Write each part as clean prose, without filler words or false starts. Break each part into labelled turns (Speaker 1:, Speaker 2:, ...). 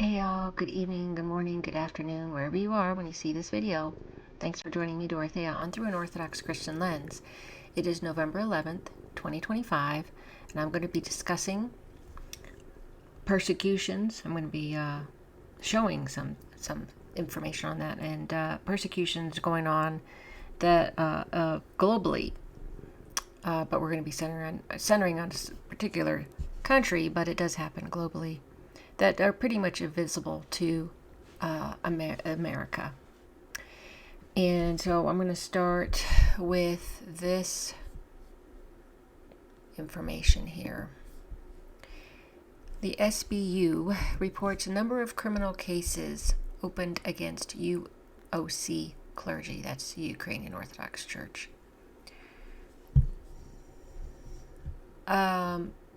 Speaker 1: Hey y'all, good evening, good morning, good afternoon, wherever you are when you see this video. Thanks for joining me, Dorothea, on Through an Orthodox Christian Lens. It is November 11th, 2025, and I'm going to be discussing persecutions. I'm going to be showing some information on that, and persecutions going on that globally, but we're going to be centering on a particular country, but it does happen globally, that are pretty much invisible to America. And so I'm going to start with this information here. The SBU reports a number of criminal cases opened against UOC clergy. That's the Ukrainian Orthodox Church.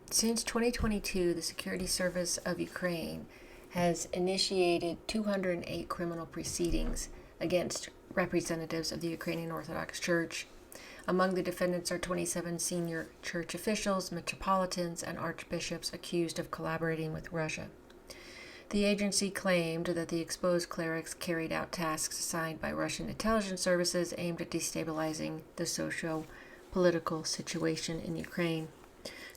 Speaker 1: Since 2022, the Security Service of Ukraine has initiated 208 criminal proceedings against representatives of the Ukrainian Orthodox Church. Among the defendants are 27 senior church officials, metropolitans, and archbishops accused of collaborating with Russia. The agency claimed that the exposed clerics carried out tasks assigned by Russian intelligence services aimed at destabilizing the socio-political situation in Ukraine.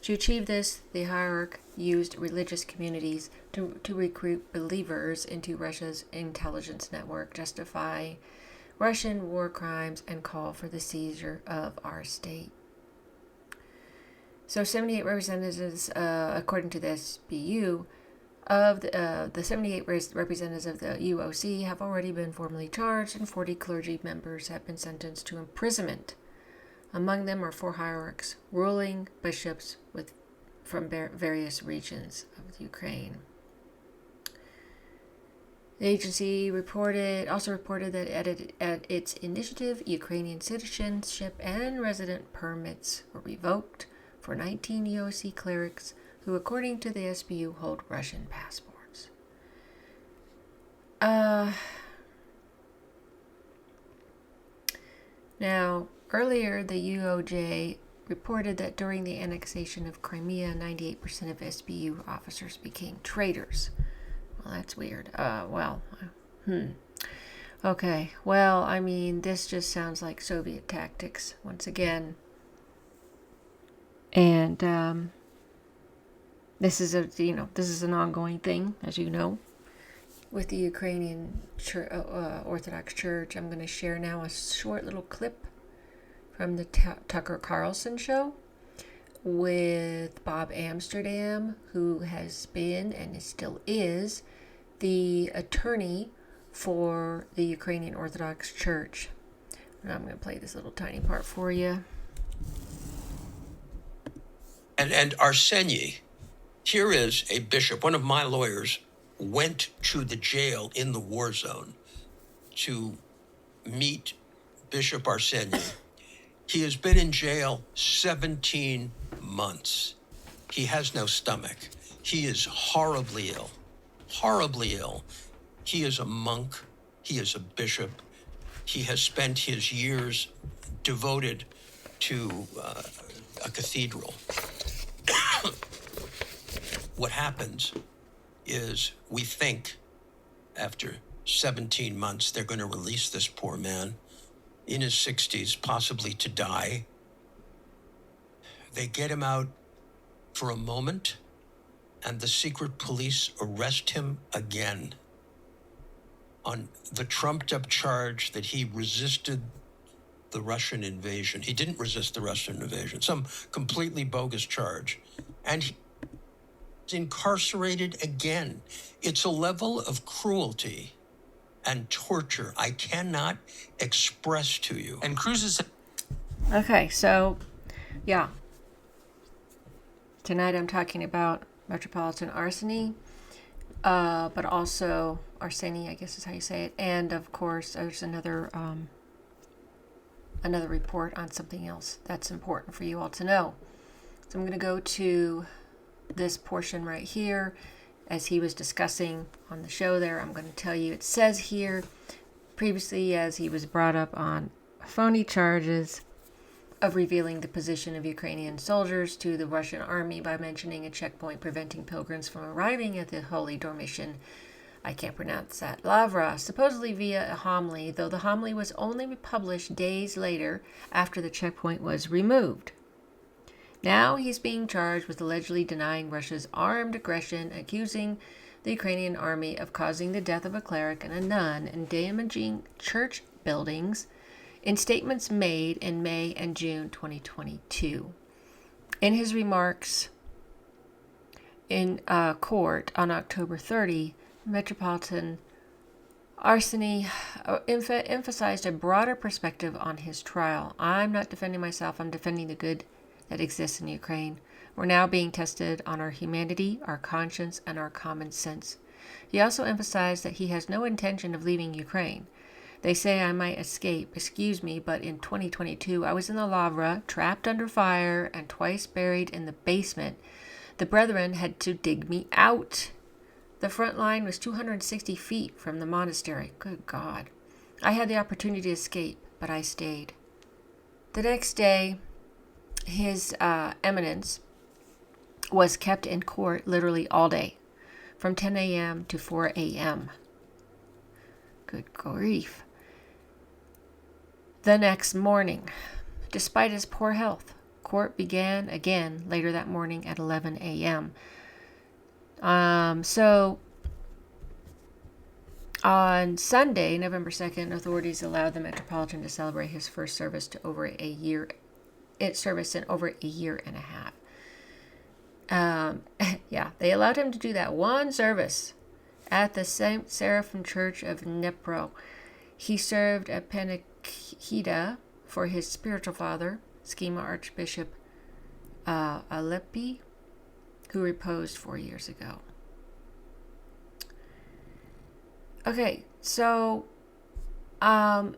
Speaker 1: To achieve this, the hierarch used religious communities to recruit believers into Russia's intelligence network, justify Russian war crimes, and call for the seizure of our state. So 78 representatives, according to the SBU, of the 78 representatives of the UOC have already been formally charged, and 40 clergy members have been sentenced to imprisonment. Among them are 4 hierarchs, ruling bishops from various regions of Ukraine. The agency also reported that at its initiative, Ukrainian citizenship and resident permits were revoked for 19 UOC clerics who, according to the SBU, hold Russian passports. Now, earlier, the UOJ reported that during the annexation of Crimea, 98% of SBU officers became traitors. Well, that's weird. Okay. Well, I mean, this just sounds like Soviet tactics once again. And this is an ongoing thing, as you know, with the Ukrainian Orthodox Church. I'm going to share now a short little clip from the Tucker Carlson Show with Bob Amsterdam, who has been and still is the attorney for the Ukrainian Orthodox Church. And I'm going to play this little tiny part for you.
Speaker 2: And Arseny, here is a bishop. One of my lawyers went to the jail in the war zone to meet Bishop Arseny. He has been in jail 17 months. He has no stomach. He is horribly ill. He is a monk. He is a bishop. He has spent his years devoted to a cathedral. What happens is we think after 17 months they're going to release this poor man in his 60s, possibly to die. They get him out for a moment, and the secret police arrest him again on the trumped-up charge that he resisted the Russian invasion. He didn't resist the Russian invasion, some completely bogus charge. And he's incarcerated again. It's a level of cruelty and torture I cannot express to you. And Cruz
Speaker 1: Okay, so, yeah. Tonight I'm talking about Metropolitan Arseny, but also Arseny, I guess is how you say it. And, of course, there's another report on something else that's important for you all to know. So I'm going to go to this portion right here. As he was discussing on the show there, I'm going to tell you, it says here, previously as he was brought up on phony charges of revealing the position of Ukrainian soldiers to the Russian army by mentioning a checkpoint preventing pilgrims from arriving at the Holy Dormition I can't pronounce that, Lavra, supposedly via a homily, though the homily was only published days later after the checkpoint was removed. Now he's being charged with allegedly denying Russia's armed aggression, accusing the Ukrainian army of causing the death of a cleric and a nun and damaging church buildings in statements made in May and June 2022. In his remarks in court on October 30, Metropolitan Arseny emphasized a broader perspective on his trial. I'm not defending myself, I'm defending the good that exists in Ukraine. We're now being tested on our humanity, our conscience, and our common sense. He also emphasized that he has no intention of leaving Ukraine. They say I might escape, excuse me, but in 2022 I was in the Lavra, trapped under fire, and twice buried in the basement. The brethren had to dig me out. The front line was 260 feet from the monastery. Good God. I had the opportunity to escape, but I stayed. The next day, His Eminence was kept in court literally all day, from 10 a.m. to 4 a.m. Good grief. The next morning, despite his poor health, court began again later that morning at 11 a.m. So on Sunday, November 2nd, authorities allowed the Metropolitan to celebrate his first service in over a year and a half. They allowed him to do that one service at the St. Seraphim Church of Dnipro. He served a panachida for his spiritual father, Schema Archbishop Alepi, who reposed 4 years ago. Okay, so the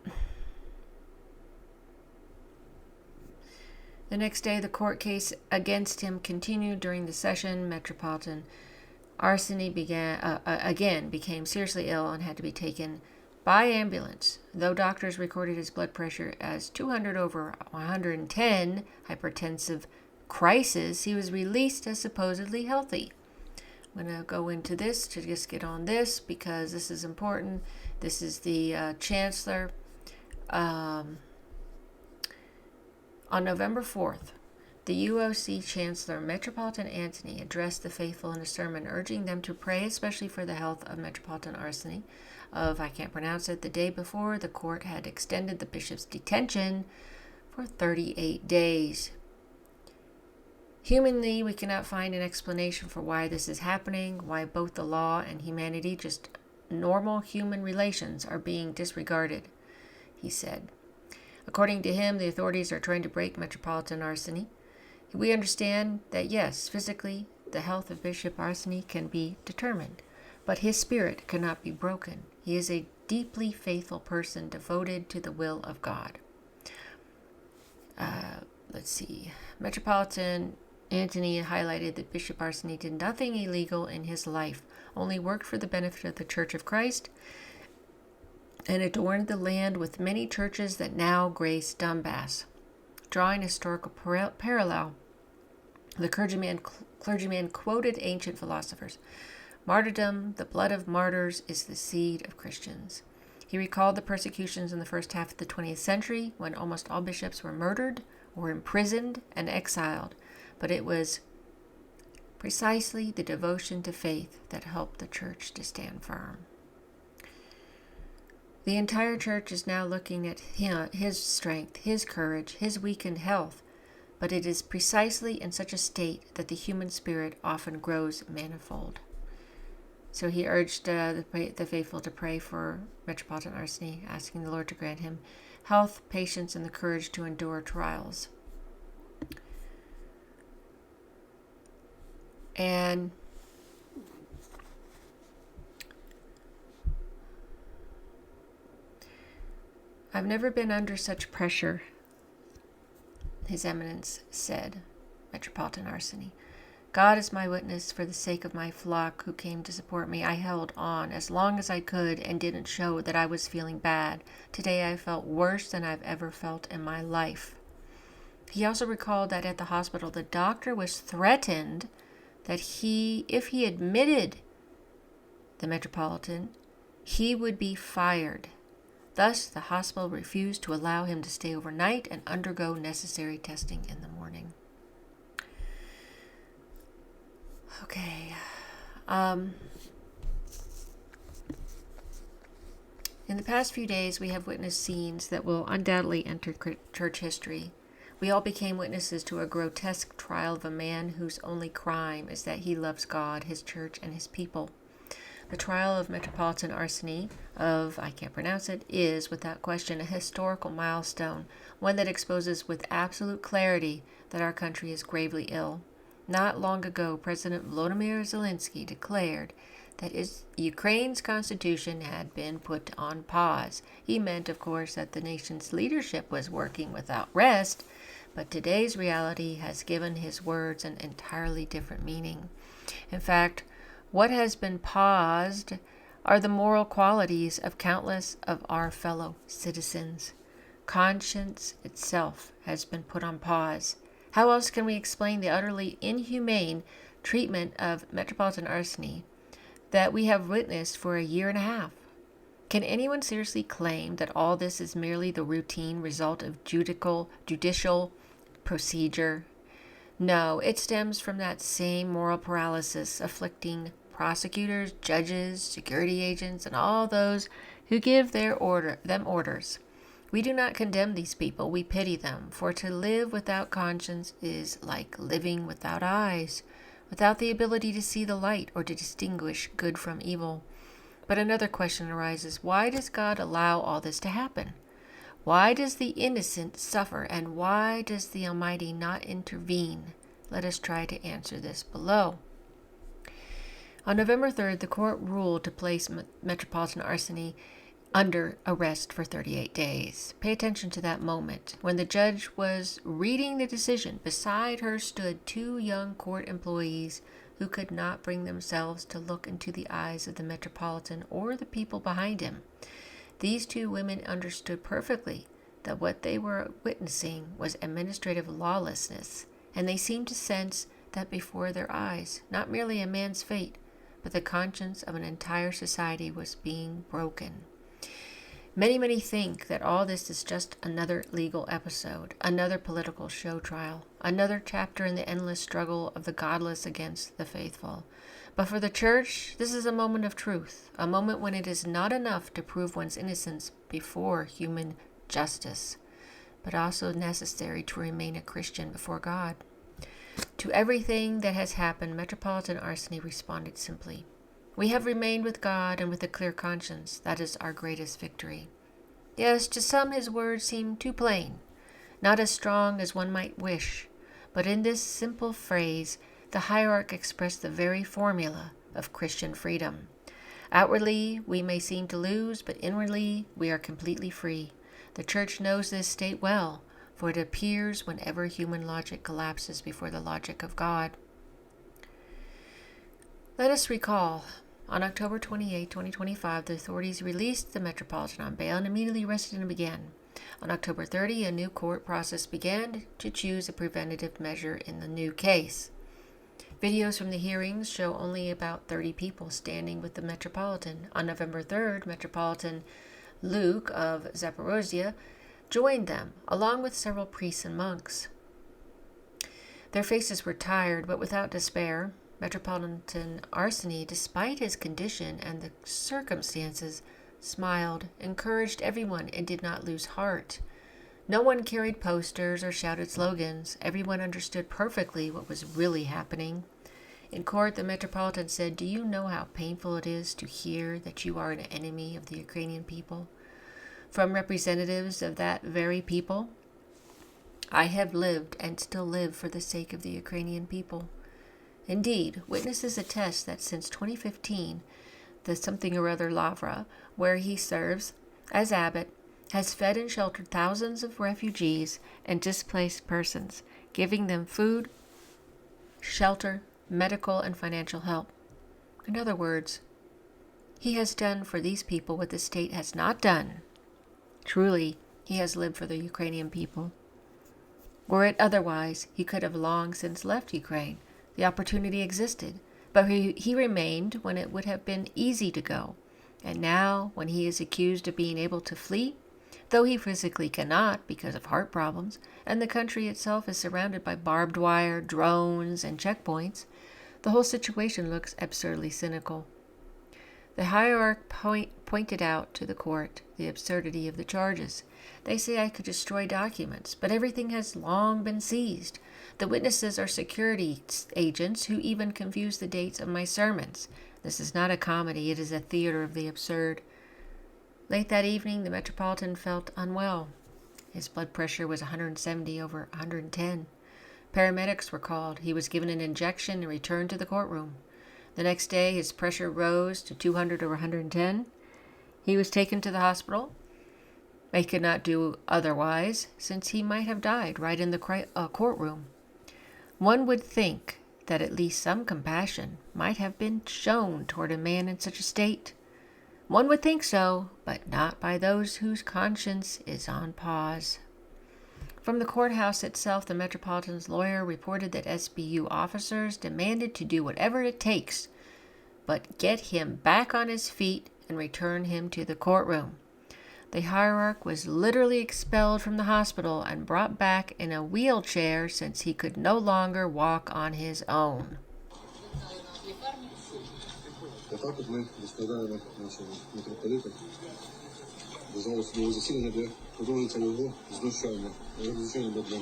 Speaker 1: next day, the court case against him continued. During the session, Metropolitan Arseny became seriously ill and had to be taken by ambulance. Though doctors recorded his blood pressure as 200 over 110 hypertensive crisis, he was released as supposedly healthy. I'm going to go into this to just get on this because this is important. This is the Chancellor. On November 4th, the UOC Chancellor Metropolitan Antony addressed the faithful in a sermon urging them to pray especially for the health of Metropolitan Arseny I can't pronounce it. The day before, the court had extended the bishop's detention for 38 days. Humanly, we cannot find an explanation for why this is happening, why both the law and humanity, just normal human relations, are being disregarded, he said. According to him, the authorities are trying to break Metropolitan Arseny. We understand that, yes, physically, the health of Bishop Arseny can be determined, but his spirit cannot be broken. He is a deeply faithful person devoted to the will of God. Metropolitan Antony highlighted that Bishop Arseny did nothing illegal in his life, only worked for the benefit of the Church of Christ, and adorned the land with many churches that now grace Donbass. Drawing a historical parallel, the clergyman quoted ancient philosophers. Martyrdom, the blood of martyrs, is the seed of Christians. He recalled the persecutions in the first half of the 20th century when almost all bishops were murdered or imprisoned and exiled, but it was precisely the devotion to faith that helped the church to stand firm. The entire church is now looking at his strength, his courage, his weakened health, but it is precisely in such a state that the human spirit often grows manifold. So he urged the faithful to pray for Metropolitan Arseny, asking the Lord to grant him health, patience, and the courage to endure trials. And I've never been under such pressure, His Eminence said, Metropolitan Arseny. God is my witness. For the sake of my flock who came to support me, I held on as long as I could and didn't show that I was feeling bad. Today I felt worse than I've ever felt in my life. He also recalled that at the hospital, the doctor was threatened that if he admitted the Metropolitan, he would be fired. Thus, the hospital refused to allow him to stay overnight and undergo necessary testing in the morning. Okay. In the past few days, we have witnessed scenes that will undoubtedly enter church history. We all became witnesses to a grotesque trial of a man whose only crime is that he loves God, his church, and his people. The trial of Metropolitan Arseny I can't pronounce it, is, without question, a historical milestone, one that exposes with absolute clarity that our country is gravely ill. Not long ago, President Volodymyr Zelensky declared that Ukraine's constitution had been put on pause. He meant, of course, that the nation's leadership was working without rest, but today's reality has given his words an entirely different meaning. In fact, what has been paused are the moral qualities of countless of our fellow citizens. Conscience itself has been put on pause. How else can we explain the utterly inhumane treatment of Metropolitan Arseny that we have witnessed for a year and a half? Can anyone seriously claim that all this is merely the routine result of judicial procedure? No, it stems from that same moral paralysis afflicting prosecutors, judges, security agents, and all those who give them orders. We do not condemn these people, we pity them, for to live without conscience is like living without eyes, without the ability to see the light or to distinguish good from evil. But another question arises: why does God allow all this to happen? Why does the innocent suffer, and why does the Almighty not intervene? Let us try to answer this below. On November 3rd, the court ruled to place Metropolitan Arseny under arrest for 38 days. Pay attention to that moment. When the judge was reading the decision, beside her stood two young court employees who could not bring themselves to look into the eyes of the Metropolitan or the people behind him. These two women understood perfectly that what they were witnessing was administrative lawlessness, and they seemed to sense that before their eyes, not merely a man's fate, but the conscience of an entire society was being broken. Many think that all this is just another legal episode, another political show trial, another chapter in the endless struggle of the godless against the faithful. But for the church, this is a moment of truth, a moment when it is not enough to prove one's innocence before human justice, but also necessary to remain a Christian before God. To everything that has happened, Metropolitan Arseny responded simply: "We have remained with God and with a clear conscience. That is our greatest victory." Yes, to some his words seem too plain, not as strong as one might wish, but in this simple phrase, the hierarch expressed the very formula of Christian freedom. Outwardly, we may seem to lose, but inwardly, we are completely free. The Church knows this state well, for it appears whenever human logic collapses before the logic of God. Let us recall, on October 28, 2025, the authorities released the Metropolitan on bail and immediately arrested him again. On October 30, a new court process began to choose a preventative measure in the new case. Videos from the hearings show only about 30 people standing with the Metropolitan. On November 3rd, Metropolitan Luke of Zaporozhye joined them, along with several priests and monks. Their faces were tired, but without despair. Metropolitan Arseny, despite his condition and the circumstances, smiled, encouraged everyone, and did not lose heart. No one carried posters or shouted slogans. Everyone understood perfectly what was really happening. In court, the Metropolitan said, "Do you know how painful it is to hear that you are an enemy of the Ukrainian people? From representatives of that very people? I have lived and still live for the sake of the Ukrainian people." Indeed, witnesses attest that since 2015, the something or other Lavra, where he serves as abbot, has fed and sheltered thousands of refugees and displaced persons, giving them food, shelter, medical, and financial help. In other words, he has done for these people what the state has not done. Truly, he has lived for the Ukrainian people. Were it otherwise, he could have long since left Ukraine. The opportunity existed. But he remained when it would have been easy to go. And now, when he is accused of being able to flee, though he physically cannot because of heart problems, and the country itself is surrounded by barbed wire, drones, and checkpoints, the whole situation looks absurdly cynical. The hierarch pointed out to the court the absurdity of the charges. They say I could destroy documents, but everything has long been seized. The witnesses are security agents who even confuse the dates of my sermons. This is not a comedy, it is a theater of the absurd. Late that evening, the Metropolitan felt unwell. His blood pressure was 170 over 110. Paramedics were called. He was given an injection and returned to the courtroom. The next day, his pressure rose to 200 over 110. He was taken to the hospital. They could not do otherwise, since he might have died right in the courtroom. One would think that at least some compassion might have been shown toward a man in such a state. One would think so, but not by those whose conscience is on pause. From the courthouse itself, the Metropolitan's lawyer reported that SBU officers demanded to do whatever it takes, but get him back on his feet and return him to the courtroom. The hierarch was literally expelled from the hospital and brought back in a wheelchair since he could no longer walk on his own.
Speaker 3: Отак от ми розглядаємо нашого митрополита. Дозволу судового засідання, де продовжується його знущання. Розрішення буде.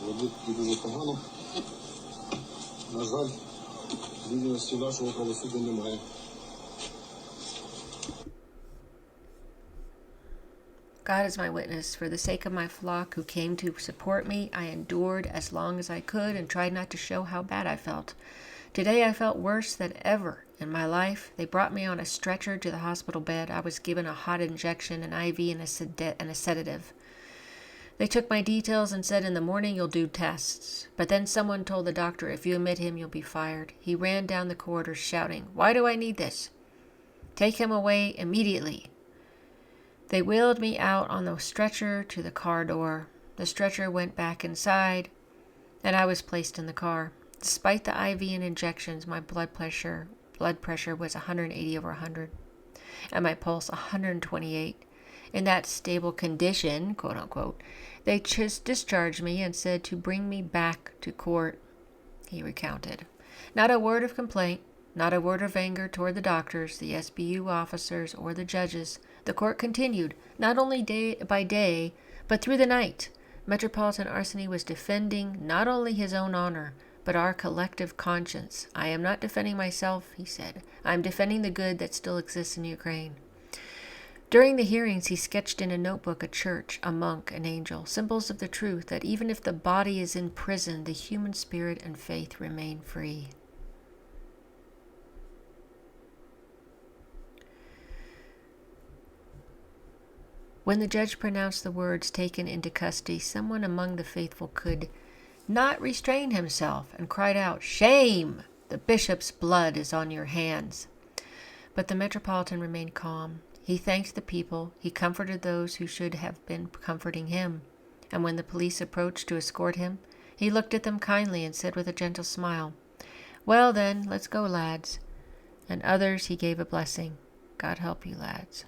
Speaker 3: Робить дуже погано. На жаль, відомості нашого правосуддя немає.
Speaker 1: God is my witness. For the sake of my flock who came to support me, I endured as long as I could and tried not to show how bad I felt. Today I felt worse than ever in my life. They brought me on a stretcher to the hospital bed. I was given a hot injection, an IV, and a sedative. They took my details and said in the morning you'll do tests. But then someone told the doctor, if you admit him, you'll be fired. He ran down the corridor shouting, "Why do I need this? Take him away immediately." They wheeled me out on the stretcher to the car door. The stretcher went back inside, and I was placed in the car. Despite the IV and injections, my blood pressure was 180 over 100, and my pulse 128. In that stable condition, quote unquote, they just discharged me and said to bring me back to court. He recounted. Not a word of complaint, not a word of anger toward the doctors, the SBU officers, or the judges. The court continued, not only day by day, but through the night. Metropolitan Arseny was defending not only his own honor, but our collective conscience. I am not defending myself, he said. I am defending the good that still exists in Ukraine. During the hearings, he sketched in a notebook a church, a monk, an angel, symbols of the truth that even if the body is in prison, the human spirit and faith remain free. When the judge pronounced the words taken into custody, someone among the faithful could not restrain himself and cried out, "Shame! The bishop's blood is on your hands." But the Metropolitan remained calm. He thanked the people. He comforted those who should have been comforting him. And when the police approached to escort him, he looked at them kindly and said with a gentle smile, "Well then, let's go, lads." And others he gave a blessing. "God help you, lads."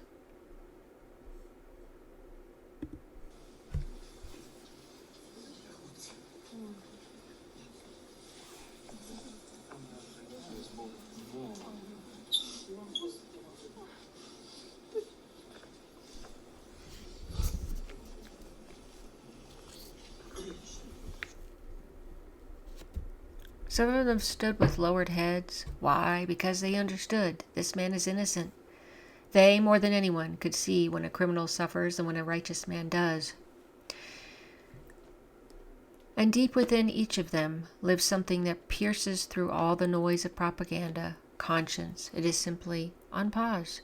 Speaker 1: Some of them stood with lowered heads. Why? Because they understood this man is innocent. They, more than anyone, could see when a criminal suffers and when a righteous man does. And deep within each of them lives something that pierces through all the noise of propaganda, conscience. It is simply on pause.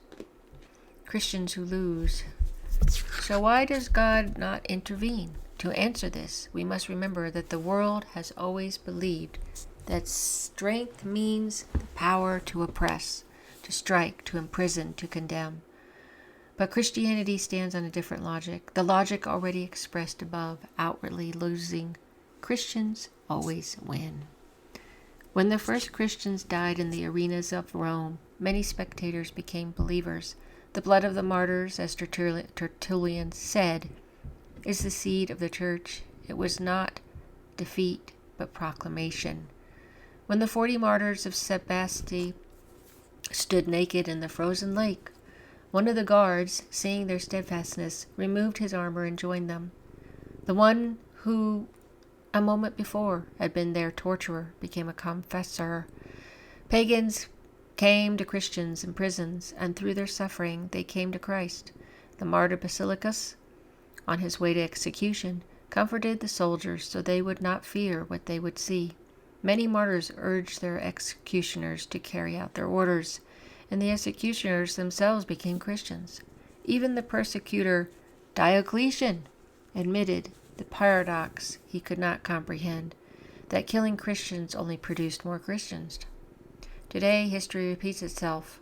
Speaker 1: Christians who lose. So why does God not intervene? To answer this, we must remember that the world has always believed that strength means the power to oppress, to strike, to imprison, to condemn. But Christianity stands on a different logic, the logic already expressed above: outwardly losing Christians always win. When the first Christians died in the arenas of Rome, many spectators became believers. The blood of the martyrs, as Tertullian said, is the seed of the church. It was not defeat, but proclamation. When the 40 martyrs of Sebaste stood naked in the frozen lake, one of the guards, seeing their steadfastness, removed his armor and joined them. The one who a moment before had been their torturer became a confessor. Pagans came to Christians in prisons, and through their suffering they came to Christ. The martyr Basilicus, on his way to execution, comforted the soldiers so they would not fear what they would see. Many martyrs urged their executioners to carry out their orders, and the executioners themselves became Christians. Even the persecutor Diocletian admitted the paradox he could not comprehend, that killing Christians only produced more Christians. Today, history repeats itself.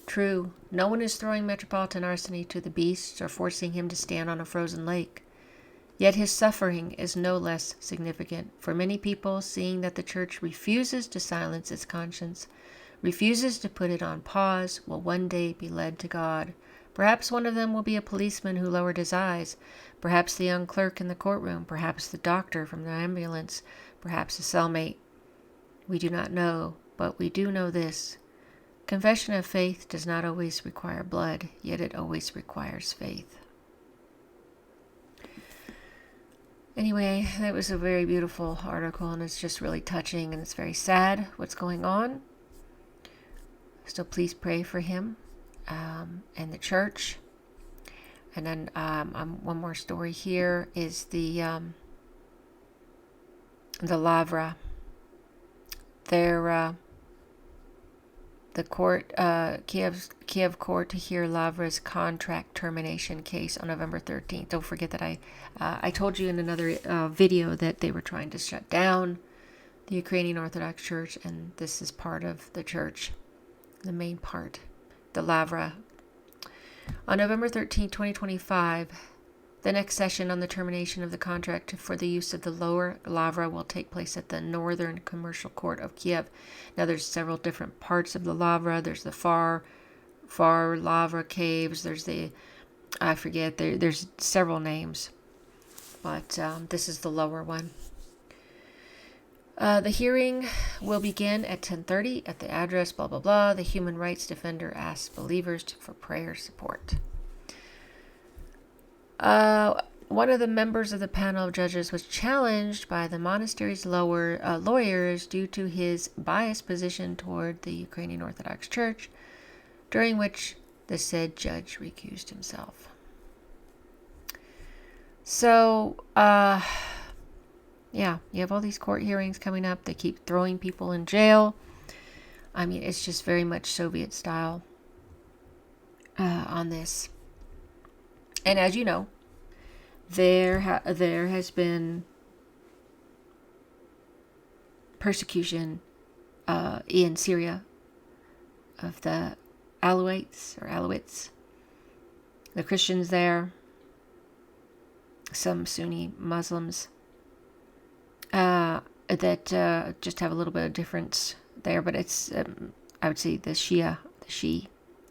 Speaker 1: True, no one is throwing metropolitan arsenic to the beasts or forcing him to stand on a frozen lake. Yet his suffering is no less significant, for many people, seeing that the church refuses to silence its conscience, refuses to put it on pause, will one day be led to God. Perhaps one of them will be a policeman who lowered his eyes, perhaps the young clerk in the courtroom, perhaps the doctor from the ambulance, perhaps a cellmate. We do not know, but we do know this. Confession of faith does not always require blood, yet it always requires faith. Anyway, that was a very beautiful article, and it's just really touching, and it's very sad what's going on. So please pray for him and the church. And then one more story here is the Lavra. The court, Kiev court, to hear Lavra's contract termination case on November 13th. Don't forget that I told you in another video that they were trying to shut down the Ukrainian Orthodox Church, and this is part of the church, the main part, the Lavra. On November 13, 2025, the next session on the termination of the contract for the use of the lower Lavra will take place at the Northern Commercial Court of Kiev. Now, there's several different parts of the Lavra. There's the far Lavra caves. There's there's several names, but this is the lower one. The hearing will begin at 10:30 at the address blah blah blah. The human rights defender asks believers for prayer support. One of the members of the panel of judges was challenged by the monastery's lawyers due to his biased position toward the Ukrainian Orthodox Church, during which the said judge recused himself. So, yeah, you have all these court hearings coming up. They keep throwing people in jail. I mean, it's just very much Soviet style on this. And as you know, there has been persecution in Syria of the Alawites, the Christians there, some Sunni Muslims that just have a little bit of difference there, but it's I would say the Shia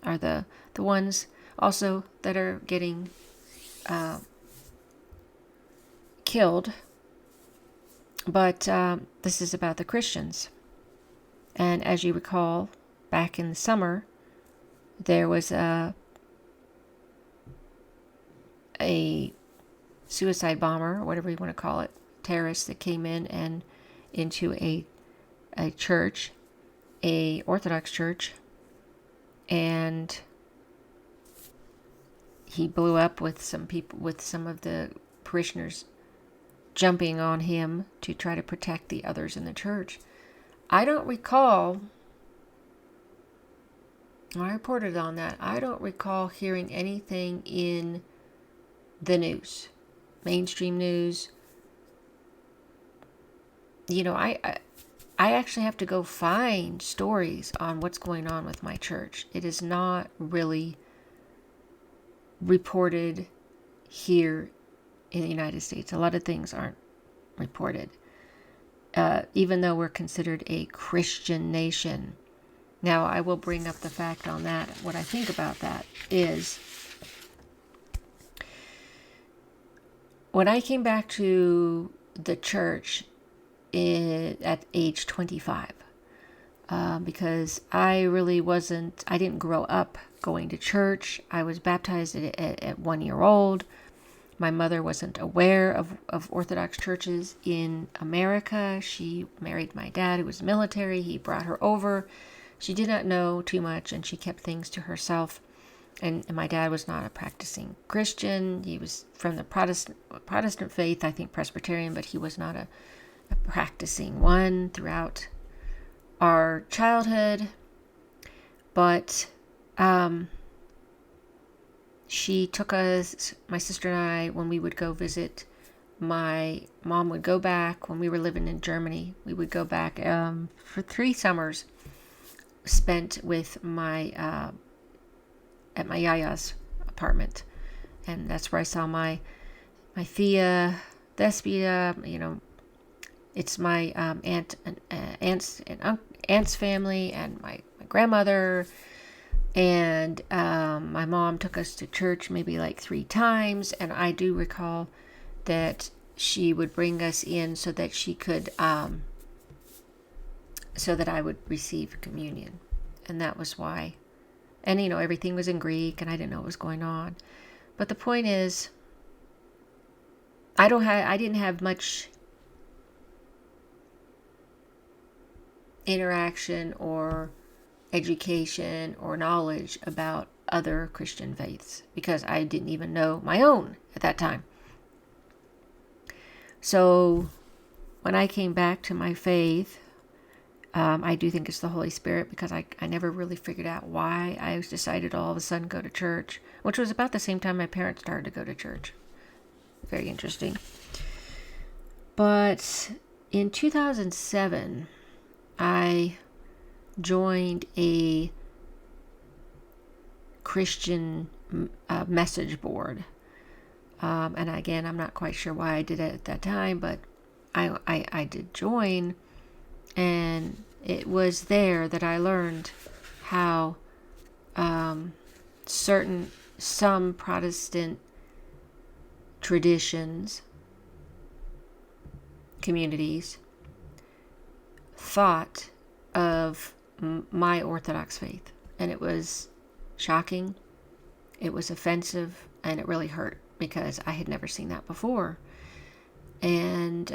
Speaker 1: are the ones also that are getting killed. But this is about the Christians. And as you recall, back in the summer, there was a suicide bomber, or whatever you want to call it, terrorist that came in and into a church, a Orthodox church, and he blew up with some of the parishioners jumping on him to try to protect the others in the church. I don't recall, I reported on that, I don't recall hearing anything in the news, mainstream news. You know, I actually have to go find stories on what's going on with my church. It is not really reported here in the United States. A lot of things aren't reported, even though we're considered a Christian nation. Now, I will bring up the fact on that. What I think about that is, when I came back to the church at age 25, because I didn't grow up going to church. I was baptized at 1 year old. My mother wasn't aware of Orthodox churches in America. She married my dad, who was military. He brought her over. She did not know too much, and she kept things to herself. And my dad was not a practicing Christian. He was from the Protestant faith, I think Presbyterian, but he was not a practicing one throughout our childhood. But she took us, my sister and I, when we would go visit. My mom would go back when we were living in Germany. We would go back for 3 summers spent with at my yaya's apartment, and that's where I saw my Thea, Thespia. It's my aunt's family and my grandmother. And my mom took us to church maybe like 3 times, and I do recall that she would bring us in so that she could, so that I would receive communion, and that was why. And everything was in Greek, and I didn't know what was going on. But the point is, I didn't have much interaction or education or knowledge about other Christian faiths, because I didn't even know my own at that time. So when I came back to my faith, I do think it's the Holy Spirit, because I never really figured out why I decided all of a sudden go to church, which was about the same time my parents started to go to church. Very interesting. But in 2007, I joined a Christian message board. And again, I'm not quite sure why I did it at that time, but I did join, and it was there that I learned how some Protestant traditions, communities, thought of my Orthodox faith. And it was shocking, it was offensive, and it really hurt, because I had never seen that before. And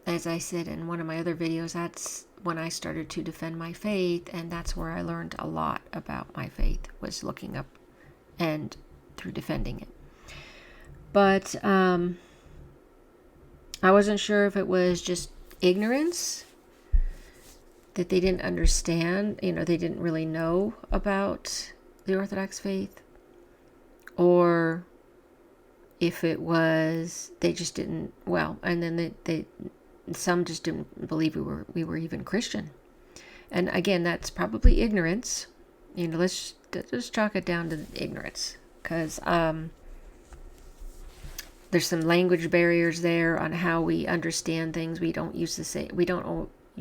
Speaker 1: as I said in one of my other videos, that's when I started to defend my faith, and that's where I learned a lot about my faith, was looking up and through defending it. But I wasn't sure if it was just ignorance, that they didn't understand, they didn't really know about the Orthodox faith, or if it was they just didn't, and then they some just didn't believe we were even Christian. And again, that's probably ignorance. Let's just chalk it down to ignorance, because there's some language barriers there on how we understand things. We don't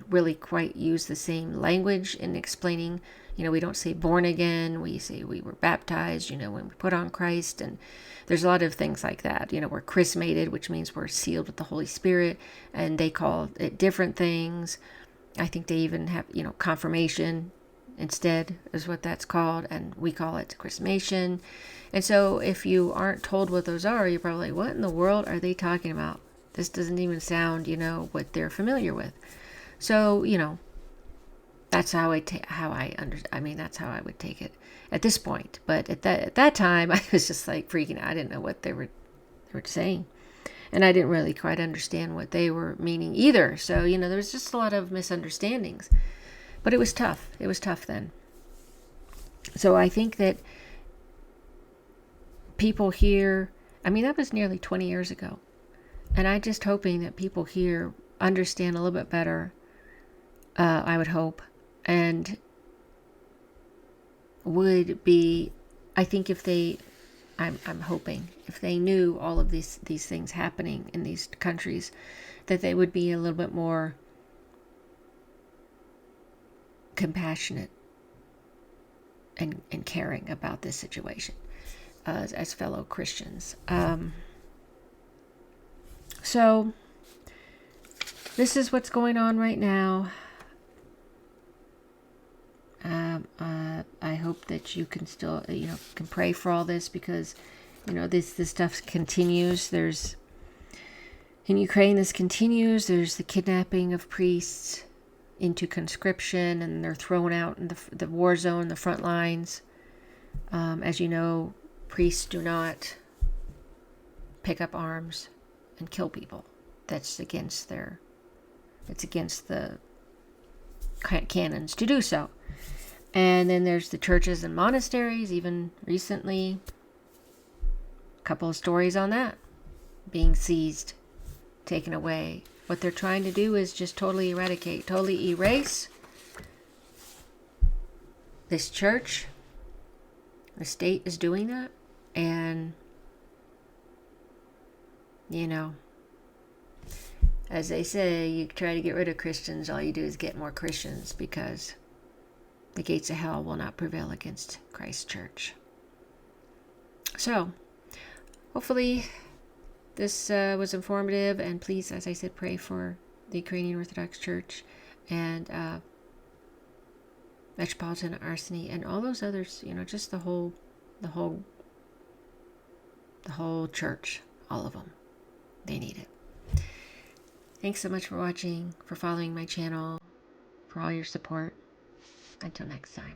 Speaker 1: really quite use the same language in explaining. We don't say born again. We say we were baptized, when we put on Christ. And there's a lot of things like that. We're chrismated, which means we're sealed with the Holy Spirit. And they call it different things. I think they even have, confirmation instead is what that's called. And we call it chrismation. And so if you aren't told what those are, you're probably like, what in the world are they talking about? This doesn't even sound, what they're familiar with. So, that's how that's how I would take it at this point. But at that time, I was just like freaking out. I didn't know what they were saying, and I didn't really quite understand what they were meaning either. So there was just a lot of misunderstandings. But it was tough. It was tough then. So I think that people here, that was nearly 20 years ago, and I'm just hoping that people here understand a little bit better. I would hope, and would be, I think if they, I'm hoping, if they knew all of these things happening in these countries, that they would be a little bit more compassionate and caring about this situation as fellow Christians. So this is what's going on right now. I hope that you can still, can pray for all this, because, this stuff continues. In Ukraine, this continues. There's the kidnapping of priests into conscription, and they're thrown out in the war zone, the front lines. As you know, priests do not pick up arms and kill people. It's against the canons to do so. And then there's the churches and monasteries. Even recently, a couple of stories on that being seized, taken away. What they're trying to do is just totally eradicate, totally erase this church. The state is doing that. And, as they say, you try to get rid of Christians, all you do is get more Christians, because the gates of hell will not prevail against Christ's church. So, hopefully this was informative, and please, as I said, pray for the Ukrainian Orthodox Church and Metropolitan Arseny and all those others, just the whole church, all of them. They need it. Thanks so much for watching, for following my channel, for all your support. Until next time.